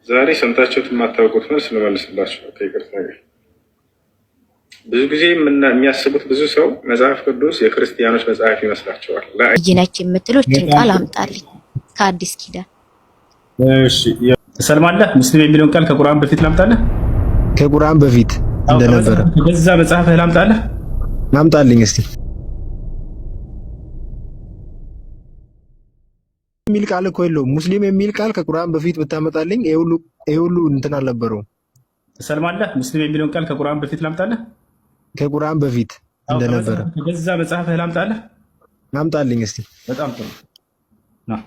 ዛሬ ሰምታችሁት የማታውቁት መልስ ልመልስላችሁ ከይቅርታ ጋር። ብዙ ጊዜ የሚያስቡት ብዙ ሰው መጽሐፍ ቅዱስ የክርስቲያኖች መጽሐፍ ይመስላቸዋል። ነች የምትሉትን ቃል አምጣልኝ ከአዲስ ኪዳን። እሺ ትሰልማለህ? ሙስሊም የሚለውን ቃል ከቁርአን በፊት ላምጣለህ? ከቁርአን በፊት እንደነበረ በዛ መጽሐፍህ ላምጣለህ? ላምጣልኝ እስቲ። የሚል ቃል እኮ የለውም። ሙስሊም የሚል ቃል ከቁርአን በፊት ብታመጣልኝ ይሄ ሁሉ እንትን አልነበረውም። ትሰልማለህ? ሙስሊም የሚለውን ቃል ከቁርአን በፊት ላምጣለህ? ከቁርአን በፊት እንደነበረ በዛ መጽሐፍህ ላምጣለህ? ላምጣልኝ እስቲ። በጣም ጥሩ ና።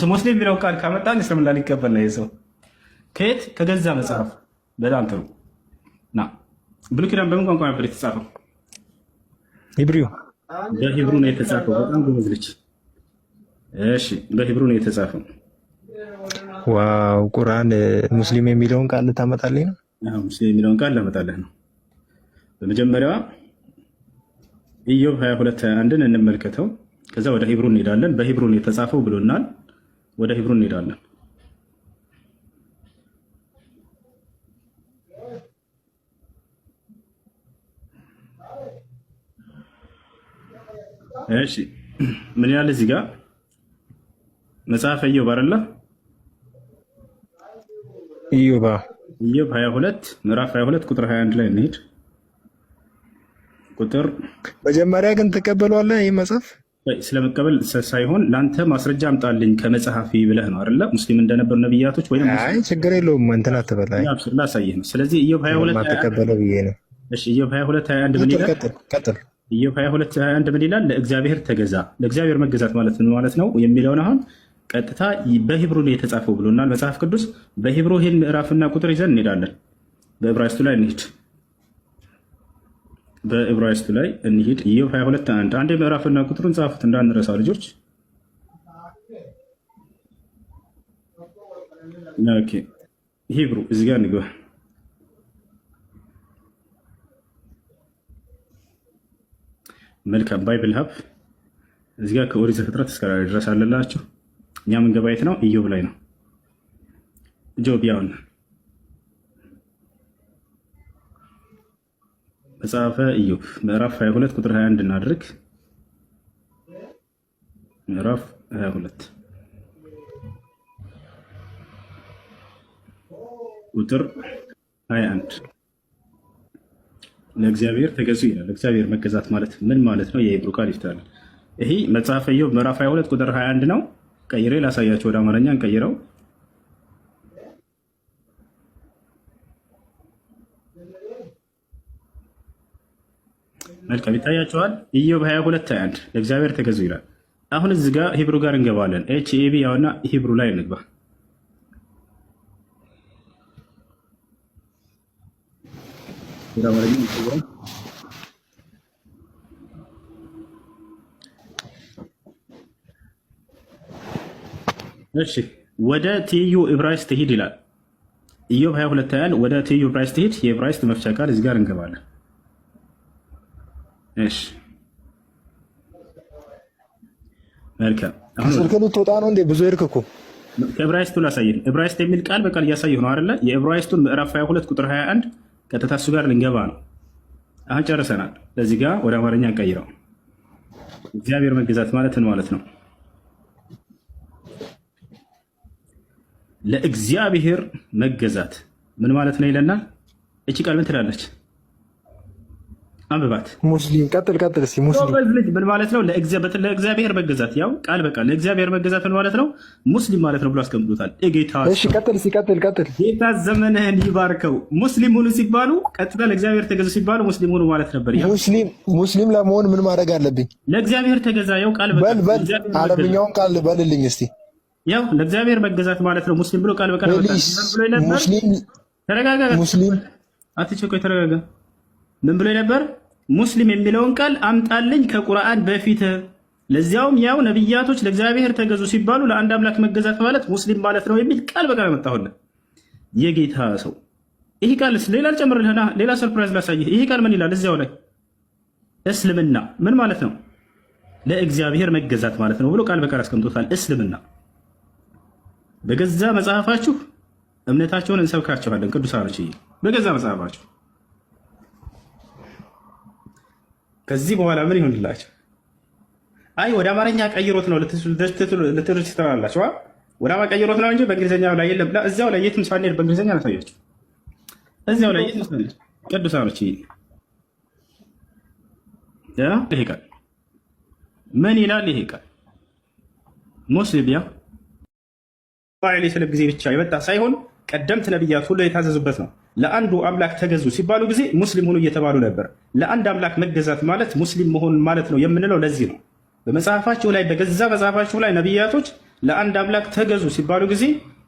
ሙስሊም የሚለውን ቃል ካመጣን እስልምና ሊቀበል ነው የሰው ከየት? ከገዛ መጽሐፍ። በጣም ጥሩ ና። ብሉይ ኪዳን በምን ቋንቋ ነበር የተጻፈው? ሂብሪው። በሂብሩ ነው የተጻፈው። በጣም ጎበዝ ልጅ። እሺ በሂብሩ ነው የተጻፈው። ዋው! ቁርአን ሙስሊም የሚለውን ቃል ልታመጣልኝ ነው? አዎ ሙስሊም የሚለውን ቃል ላመጣልህ ነው። በመጀመሪያዋ ኢዮብ 22:21ን እንመልከተው። ከዛ ወደ ሂብሩ እንሄዳለን። በሂብሩ ነው የተጻፈው ብሎናል። ወደ ሂብሩ እንሄዳለን። እሺ ምን ያለ እዚህ ጋር መጽሐፈ ኢዮብ አይደለ? ኢዮብ 22 ምዕራፍ 22 ቁጥር 21 ላይ እንሂድ። ቁጥር መጀመሪያ ግን ትቀበሏለህ? ይህ መጽሐፍ ስለመቀበል ሳይሆን ለአንተ ማስረጃ አምጣልኝ ከመጽሐፊ ብለህ ነው አይደለ? ሙስሊም እንደነበሩ ነብያቶች ወይም አይ ችግር የለውም እንትን አትበላይ ላሳየህ ነው። ስለዚህ ኢዮብ 22 ተቀበለው ብዬ ነው። እሺ ኢዮብ 22:21 ምን ይላል? ቀጥል። ኢዮብ 22:21 ምን ይላል? ለእግዚአብሔር ተገዛ። ለእግዚአብሔር መገዛት ማለት ምን ማለት ነው የሚለውን አሁን ቀጥታ በሂብሩ ነው የተጻፈው ብሎናል መጽሐፍ ቅዱስ። በሂብሩ ይህን ምዕራፍና ቁጥር ይዘን እንሄዳለን። በዕብራይስጡ ላይ እንሂድ። በዕብራይስጡ ላይ እንሂድ። ኢዮብ 22:1 አንዴ ምዕራፍና ቁጥሩን ጻፉት እንዳንረሳ ልጆች። ኦኬ ሂብሩ እዚህ ጋር እንግባ። መልካም ባይብል ሀብ እዚህ ጋር ከኦሪት ዘፍጥረት እስከ ራዕይ ድረስ አለላችሁ። እኛ ምን ገባየት ነው? ኢዮብ ላይ ነው። ጆብ ያውን መጽሐፈ ኢዮብ ምዕራፍ 22 ቁጥር 21 እናድርግ። ምዕራፍ 22 ቁጥር 21 ለእግዚአብሔር ተገዙ ይላል። እግዚአብሔር መገዛት ማለት ምን ማለት ነው? የሂብሩ ቃል ይፍታል። ይሄ መጽሐፈ ኢዮብ ምዕራፍ 22 ቁጥር 21 ነው። ቀይሬ ላሳያቸው፣ ወደ አማርኛ እንቀይረው። መልካም ይታያቸዋል። ኢዮብ 22:21 ለእግዚአብሔር ተገዙ ይላል። አሁን እዚህ ጋር ሂብሩ ጋር እንገባለን። ኤችኤቢ ያውና ሂብሩ ላይ እንግባ። እሺ ወደ ትይዩ ዕብራይስጥ ሂድ ይላል። ኢዮብ 22:21 ወደ ትይዩ ዕብራይስጥ ሂድ። የዕብራይስጥ መፍቻ ቃል እዚህ ጋር እንገባለን። እሺ መልካም። አሁን ስልክ ልትወጣ ነው እንዴ? ብዙ ሄድክ እኮ። ከዕብራይስጡ ላሳየህ። ዕብራይስጥ የሚል ቃል በቃል እያሳየህ ነው አይደለ? የዕብራይስጡን ምዕራፍ 22 ቁጥር 21 ቀጥታ እሱ ጋር ልንገባ ነው። አሁን ጨርሰናል። ለዚህ ጋር ወደ አማርኛ እንቀይረው። እግዚአብሔር መገዛት ማለት ምን ማለት ነው? ለእግዚአብሔር መገዛት ምን ማለት ነው ይለናል። እቺ ቃል ምን ትላለች? አንብባት። ሙስሊም ቀጥል እስኪ። ሙስሊም ልጅ ምን ማለት ነው? ለእግዚአብሔር መገዛት ያው ቃል በቃል ለእግዚአብሔር መገዛት ምን ማለት ነው? ሙስሊም ማለት ነው ብሎ አስቀምጦታል። ጌታ እሺ ቀጥል። ጌታ ዘመንህን ይባርከው። ሙስሊም ሁኑ ሲባሉ ቀጥታ ለእግዚአብሔር ተገዙ ሲባሉ ሙስሊም ሁኑ ማለት ነበር። ሙስሊም ለመሆን ምን ማድረግ አለብኝ? ለእግዚአብሔር ተገዛ። ያው ቃል በቃል አረብኛውን ቃል በልልኝ እስቲ። ያው ለእግዚአብሔር መገዛት ማለት ነው ሙስሊም ብሎ ቃል በቃል ተረጋጋ። ሙስሊም አትቸኮይ፣ ተረጋጋ። ምን ብሎ ነበር? ሙስሊም የሚለውን ቃል አምጣልኝ ከቁርአን በፊት። ለዚያውም ያው ነብያቶች ለእግዚአብሔር ተገዙ ሲባሉ ለአንድ አምላክ መገዛት ማለት ሙስሊም ማለት ነው የሚል ቃል በቃል መጣሁልህ። የጌታ ሰው ይሄ ቃልስ ሌላ ልጨምርልህና ሌላ ሰርፕራይዝ ላሳይህ። ይሄ ቃል ምን ይላል? እዚያው ላይ እስልምና ምን ማለት ነው? ለእግዚአብሔር መገዛት ማለት ነው ብሎ ቃል በቃል አስቀምጦታል። እስልምና በገዛ መጽሐፋችሁ እምነታቸውን እንሰብካቸዋለን ቅዱሳኖች በገዛ መጽሐፋቸው። ከዚህ በኋላ ምን ይሆንላቸው? አይ ወደ አማርኛ ቀይሮት ነው ልትሉ ትችላላችሁ። ወደ አማርኛ ቀይሮት ነው እንጂ በእንግሊዝኛ ላይ የለም። እዚያው ላይ የትም ሳንሄድ በእንግሊዝኛ ላሳያችሁ። እዚያው ላይ የትም ሳንሄድ ቅዱሳኖች ይሄ ቃል ምን ይላል? ይሄ ቃል ሙስሊም ስለ ጊዜ ብቻ የመጣ ሳይሆን ቀደምት ነቢያት ሁሉ የታዘዙበት ነው። ለአንዱ አምላክ ተገዙ ሲባሉ ጊዜ ሙስሊም ሆኑ እየተባሉ ነበር። ለአንድ አምላክ መገዛት ማለት ሙስሊም መሆን ማለት ነው የምንለው ለዚህ ነው። በመጽሐፋቸው ላይ በገዛ መጽሐፋቸው ላይ ነቢያቶች ለአንድ አምላክ ተገዙ ሲባሉ ጊዜ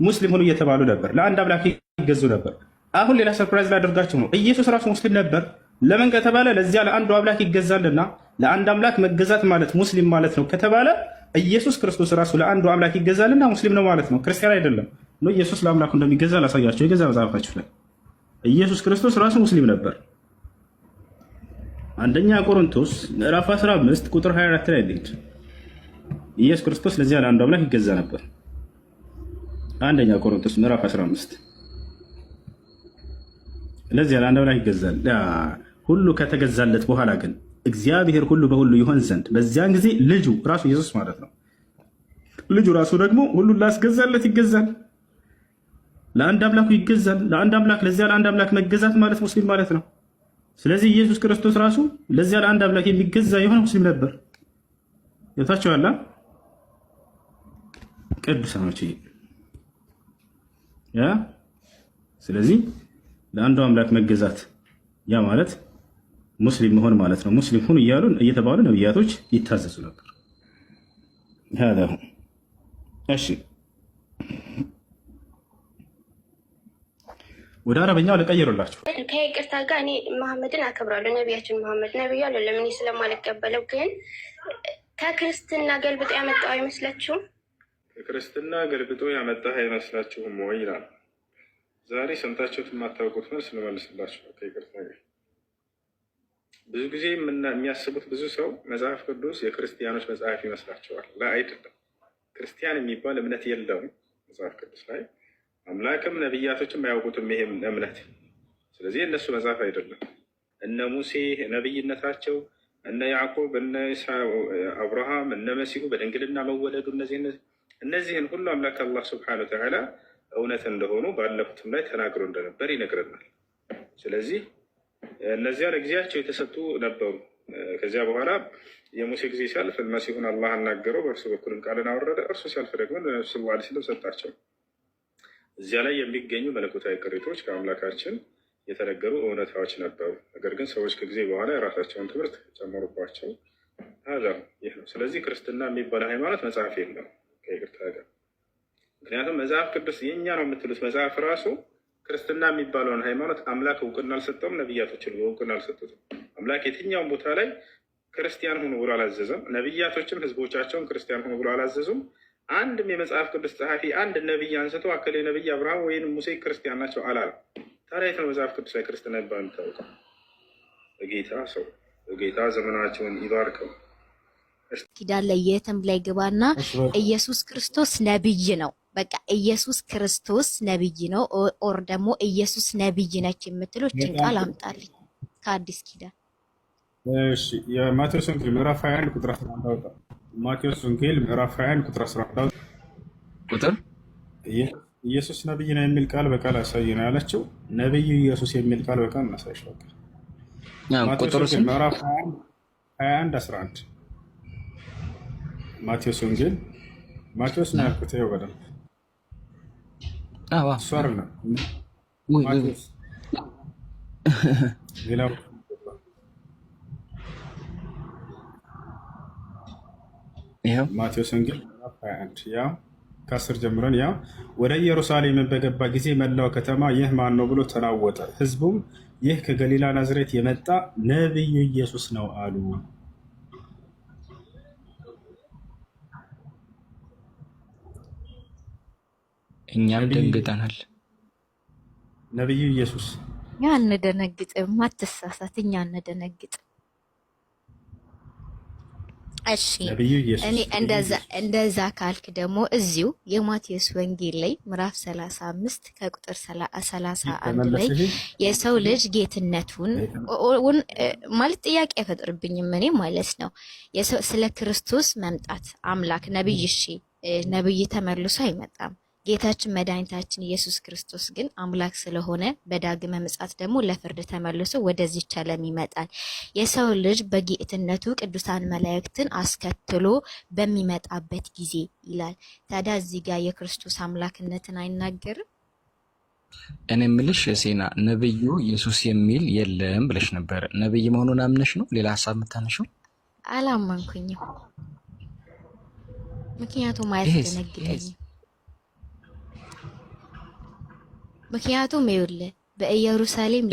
ሙስሊም ሆኑ እየተባሉ ነበር። ለአንድ አምላክ ይገዙ ነበር። አሁን ሌላ ሰርፕራይዝ ላደርጋቸው ነው። ኢየሱስ ራሱ ሙስሊም ነበር። ለምን ከተባለ ለዚያ ለአንዱ አምላክ ይገዛልና ለአንድ አምላክ መገዛት ማለት ሙስሊም ማለት ነው ከተባለ ኢየሱስ ክርስቶስ ራሱ ለአንዱ አምላክ ይገዛልና ሙስሊም ነው ማለት ነው። ክርስቲያን አይደለም ነው። ኢየሱስ ለአምላኩ እንደሚገዛ ላሳያቸው። የገዛ መጽሐፋችሁ ላይ ኢየሱስ ክርስቶስ ራሱ ሙስሊም ነበር። አንደኛ ቆሮንቶስ ምዕራፍ 15 ቁጥር 24 ላይ ልሂድ። ኢየሱስ ክርስቶስ ለዚያ ለአንዱ አምላክ ይገዛ ነበር። አንደኛ ቆሮንቶስ ምዕራፍ 15 ለዚያ ለአንዱ አምላክ ይገዛል። ሁሉ ከተገዛለት በኋላ ግን እግዚአብሔር ሁሉ በሁሉ ይሆን ዘንድ በዚያን ጊዜ ልጁ ራሱ ኢየሱስ ማለት ነው። ልጁ ራሱ ደግሞ ሁሉን ላስገዛለት ይገዛል። ለአንድ አምላኩ ይገዛል። ለአንድ አምላክ ለዚያ ለአንድ አምላክ መገዛት ማለት ሙስሊም ማለት ነው። ስለዚህ ኢየሱስ ክርስቶስ ራሱ ለዚያ ለአንድ አምላክ የሚገዛ የሆነ ሙስሊም ነበር። ይታችኋል ቅዱሳኖች ስለዚህ ለአንዱ አምላክ መገዛት ያ ማለት ሙስሊም መሆን ማለት ነው። ሙስሊም ሁን እያሉ እየተባሉ ነቢያቶች ይታዘዙ ነበር። እሺ ወደ አረበኛው ልቀይሩላችሁ። ከይቅርታ ጋር እኔ መሐመድን አከብራለሁ። ነቢያችን መሐመድ ነቢዩ አይደለም እኔ ስለማልቀበለው፣ ግን ከክርስትና ገልብጦ ያመጣው አይመስላችሁም? ከክርስትና ገልብጦ ያመጣህ አይመስላችሁም ወይ ይላል። ዛሬ ሰምታችሁት የማታውቁት መልስ ልመልስላችሁ ከይቅርታ ጋር። ብዙ ጊዜ የሚያስቡት ብዙ ሰው መጽሐፍ ቅዱስ የክርስቲያኖች መጽሐፍ ይመስላቸዋል። ላ አይደለም። ክርስቲያን የሚባል እምነት የለውም መጽሐፍ ቅዱስ ላይ። አምላክም ነቢያቶችም አያውቁትም ይሄም እምነት። ስለዚህ እነሱ መጽሐፍ አይደለም። እነ ሙሴ ነቢይነታቸው፣ እነ ያዕቆብ፣ እነ አብርሃም፣ እነ መሲሁ በድንግልና መወለዱ እነዚህን ሁሉ አምላክ አላህ ስብሐነሁ ወተዓላ እውነት እንደሆኑ ባለፉትም ላይ ተናግሮ እንደነበር ይነግረናል። ስለዚህ እነዚያ ለጊዜያቸው የተሰጡ ነበሩ። ከዚያ በኋላ የሙሴ ጊዜ ሲያልፍ መሲሁን አላህ አናገረው፣ በእርሱ በኩልም ቃልን አወረደ። እርሱ ሲያልፍ ደግሞ ለነብዩ ሰለላሁ ዐለይሂ ወሰለም ሰጣቸው። እዚያ ላይ የሚገኙ መለኮታዊ ቅሪቶች ከአምላካችን የተነገሩ እውነታዎች ነበሩ። ነገር ግን ሰዎች ከጊዜ በኋላ የራሳቸውን ትምህርት ጨመሩባቸው። ይህ ነው። ስለዚህ ክርስትና የሚባል ሃይማኖት መጽሐፍ የለም ከይቅርታ ጋር። ምክንያቱም መጽሐፍ ቅዱስ የእኛ ነው የምትሉት መጽሐፍ ራሱ ክርስትና የሚባለውን ሃይማኖት አምላክ እውቅና አልሰጠውም። ነቢያቶችን እውቅና አልሰጡትም። አምላክ የትኛውን ቦታ ላይ ክርስቲያን ሁኑ ብሎ አላዘዘም። ነቢያቶችም ህዝቦቻቸውን ክርስቲያን ሁኑ ብሎ አላዘዙም። አንድም የመጽሐፍ ቅዱስ ጸሐፊ አንድ ነቢይ አንስቶ አከሌ ነቢይ አብርሃም ወይም ሙሴ ክርስቲያን ናቸው አላለም። ታዲያ የት ነው መጽሐፍ ቅዱስ ላይ ክርስትና ይባል የሚታወቀው? በጌታ ዘመናቸውን ይባርከው። ኪዳን ላይ የትም ላይ ግባና ኢየሱስ ክርስቶስ ነብይ ነው፣ በቃ ኢየሱስ ክርስቶስ ነብይ ነው፣ ኦር ደግሞ ኢየሱስ ነብይ ነች የምትሉትን ቃል አምጣልኝ ከአዲስ ኪዳን። እሺ የማቴዎስ ወንጌል ምዕራፍ 21 ቁጥር 11 አውጣ። ማቴዎስ ወንጌል ምዕራፍ 21 ቁጥር 11 ቁጥር ኢየሱስ ነብይ ነው የሚል ቃል በቃል አሳይ ነው ያለችው። ነብዩ ኢየሱስ የሚል ቃል በቃል እናሳይሽ። ቁጥሩ ምዕራፍ 21 11 ማቴዎስ ወንጌል ማቴዎስ ነው ያልኩት። ይኸው በደንብ እሱ አይደለም ማቴዎስ ሌላው ማቴዎስ ወንጌል ምዕራፍ 21 ያው ከ10 ጀምረን ያው ወደ ኢየሩሳሌም በገባ ጊዜ መላው ከተማ ይህ ማን ነው ብሎ ተናወጠ። ህዝቡም ይህ ከገሊላ ናዝሬት የመጣ ነብዩ ኢየሱስ ነው አሉ። እኛም ደንግጠናል። ነብዩ ኢየሱስ ያ አንደነግጥም፣ አትሳሳት። እኛ አንደነግጥ። እሺ እኔ እንደዛ ካልክ ደግሞ እዚሁ የማቴዎስ ወንጌል ላይ ምዕራፍ 35 ከቁጥር 31 ላይ የሰው ልጅ ጌትነቱን ማለት ጥያቄ አይፈጥርብኝም እኔ ማለት ነው። ስለ ክርስቶስ መምጣት አምላክ ነብይ እሺ ነብይ ተመልሶ አይመጣም። ጌታችን መድኃኒታችን ኢየሱስ ክርስቶስ ግን አምላክ ስለሆነ በዳግመ ምጽአት ደግሞ ለፍርድ ተመልሶ ወደዚች ዓለም ይመጣል። የሰው ልጅ በጌትነቱ ቅዱሳን መላእክትን አስከትሎ በሚመጣበት ጊዜ ይላል። ታዲያ እዚህ ጋር የክርስቶስ አምላክነትን አይናገርም? እኔ የምልሽ ሴና ነብዩ ኢየሱስ የሚል የለም ብለሽ ነበር። ነብይ መሆኑን አምነሽ ነው ሌላ ሐሳብ የምታነሺው? አላመንኩኝም። ምክንያቱም አያስደነግጠኝም። ምክንያቱም ይኸውልህ በኢየሩሳሌም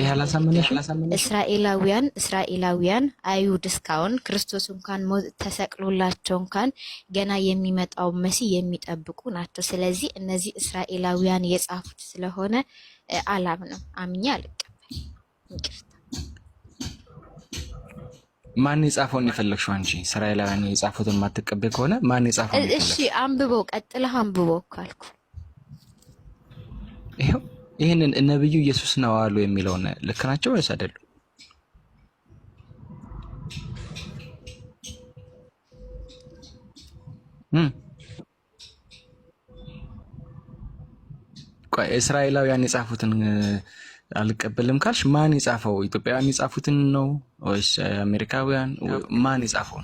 እስራኤላውያን አይሁድ እስካሁን ክርስቶስ እንኳን ተሰቅሎላቸው እንኳን ገና የሚመጣው መሲህ የሚጠብቁ ናቸው። ስለዚህ እነዚህ እስራኤላውያን የጻፉት ስለሆነ አላምንም፣ አምኜ አልቀበል። ማን የጻፈውን የፈለግሽው አንቺ? እስራኤላውያን የጻፉትን ማትቀበል ከሆነ ማን የጻፈው? እሺ አንብበው፣ ቀጥለህ አንብበው ካልኩ ይሄው ይሄንን ነብዩ ኢየሱስ ነው አሉ የሚለውን ልክ ናቸው ወይስ አይደሉም? ቆይ እስራኤላውያን የጻፉትን አልቀበልም ካልሽ ማን የጻፈው? ኢትዮጵያውያን የጻፉትን ነው ወይስ አሜሪካውያን? ማን የጻፈው?